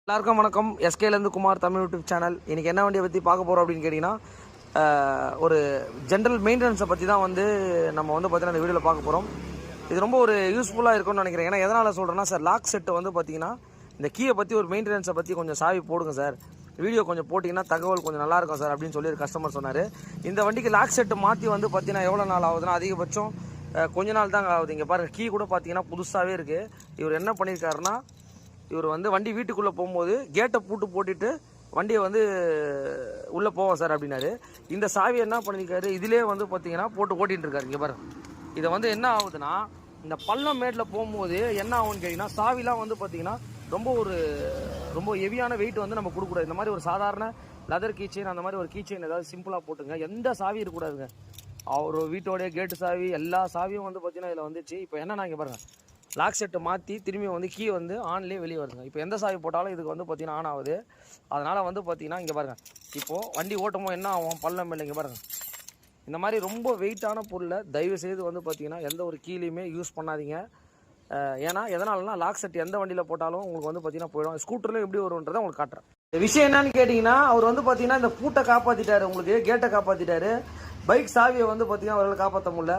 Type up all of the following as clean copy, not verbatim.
எல்லாருக்கும் வணக்கம். எஸ்கேலேருந்து Kumar Tamil YouTube channel. இன்றைக்கி என்ன வண்டியை பற்றி பார்க்க போகிறோம் அப்படின்னு கேட்டிங்கன்னா, ஒரு ஜென்ரல் மெயின்டெனன்ஸை பற்றி தான் நம்ம பார்த்தீங்கன்னா இந்த வீடியோவில் பார்க்க போகிறோம். இது ரொம்ப ஒரு யூஸ்ஃபுல்லாக இருக்கும்னு நினைக்கிறேன். ஏன்னா எதனால் சொல்கிறேன்னா, சார் லாக் செட்டு பார்த்தீங்கன்னா இந்த கீயை பற்றி ஒரு மெயின்டெனன்ஸை பற்றி கொஞ்சம் சாவி போடுங்க சார், வீடியோ கொஞ்சம் போட்டிங்கன்னா தகவல் கொஞ்சம் நல்லாயிருக்கும் சார் அப்படின்னு சொல்லி ஒரு கஸ்டமர் சொன்னார். இந்த வண்டிக்கு லாக் செட்டு மாற்றி பார்த்தீங்கன்னா எவ்வளோ நாள் ஆகுதுன்னா, அதிகபட்சம் கொஞ்ச நாள் தாங்க ஆகுது. இங்கே பாருங்கள், கீ கூட பார்த்தீங்கன்னா புதுசாகவே இருக்குது. இவர் என்ன பண்ணியிருக்காருன்னா, இவர் வண்டி வீட்டுக்குள்ளே போகும்போது கேட்டை போட்டுட்டு வண்டியை உள்ளே போவோம் சார் அப்படின்னாரு. இந்த சாவி என்ன பண்ணியிருக்காரு, இதிலே பார்த்தீங்கன்னா போட்டு ஓட்டிகிட்டு இருக்காரு. இங்கே பாருங்க, இதை என்ன ஆகுதுன்னா, இந்த பள்ளம் மேட்டில் போகும்போது என்ன ஆகும்னு கேட்டிங்கன்னா, சாவிலாம் பார்த்தீங்கன்னா ரொம்ப ஹெவியான வெயிட் நம்ம கொடுக்கக்கூடாது. இந்த மாதிரி ஒரு சாதாரண லெதர் கீ செயின், அந்த மாதிரி ஒரு கீ செயின் ஏதாவது சிம்பிளாக போட்டுங்க. எந்த சாவி இருக்கக்கூடாதுங்க. அவர் வீட்டோடைய கேட்டு சாவி எல்லா சாவியும் பார்த்தீங்கன்னா இதில் வந்துச்சு. இப்போ என்னன்னா, இங்கே பாருங்கள், லாக் செட்டை மாற்றி திரும்பி கீ ஆன்லேயே வெளியே வருதுங்க. இப்போ எந்த சாவி போட்டாலும் இதுக்கு பார்த்தீங்கன்னா ஆன் ஆகுது. அதனால் பார்த்தீங்கன்னா இங்கே பாருங்கள், இப்போது வண்டி ஓட்டமோ என்ன ஆகும், பள்ளம் இல்லை. இங்கே பாருங்கள், இந்த மாதிரி ரொம்ப வெயிட்டான பொருளை தயவுசெய்து பார்த்தீங்கன்னா எந்த ஒரு கீலையுமே யூஸ் பண்ணாதீங்க. ஏன்னா எதனாலனா, லாக் செட் எந்த வண்டியில் போட்டாலும் உங்களுக்கு பார்த்தீங்கன்னா போயிடும். ஸ்கூட்டரில் எப்படி வரும்ன்றதை உங்களுக்கு காட்டுறேன். இந்த விஷயம் என்னன்னு கேட்டிங்கன்னா, அவர் பார்த்தீங்கன்னா இந்த பூட்டை காப்பாற்றிட்டாரு, உங்களுக்கு கேட்டை காப்பாற்றிட்டாரு. பைக் சாவியை பார்த்தீங்கன்னா அவர்களை காப்பாற்ற முடியல.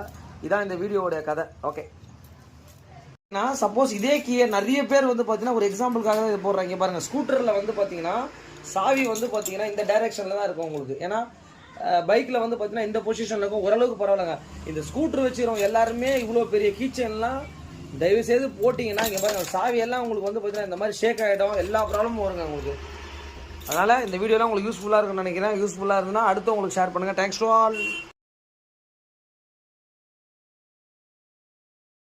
இதான் இந்த வீடியோவுடைய கதை. ஓகே, நான் சப்போஸ் இதே கீயை நிறைய பேர் பார்த்தீங்கன்னா ஒரு எக்ஸாம்பிளுக்காக இது போடுறாங்க. பாருங்க, ஸ்கூட்டரில் பார்த்தீங்கன்னா சாவி பார்த்தீங்கன்னா இந்த டைரக்ஷனில் தான் இருக்கும் உங்களுக்கு. ஏன்னா பைக்கில் பார்த்தீங்கன்னா இந்த பொசிஷனில் இருக்கும். ஓரளவுக்கு பரவாயில்லைங்க. இந்த ஸ்கூட்டர் வச்சுக்கிறோம் எல்லாருமே இவ்வளோ பெரிய கீச்சன்லாம் தயவுசெய்து போட்டிங்கன்னா, இங்கே பாருங்கள், சாவியெல்லாம் உங்களுக்கு பார்த்தீங்கன்னா இந்த மாதிரி ஷேக் ஆகிடும், எல்லா ப்ராப்ளமும் வருங்க உங்களுக்கு. அதனால் இந்த வீடியோலாம் உங்களுக்கு யூஸ்ஃபுல்லாக இருக்குன்னு நினைக்கிறேன். யூஸ்ஃபுல்லாக இருந்ததுன்னா அடுத்து உங்களுக்கு ஷேர் பண்ணுங்கள். Thanks to all.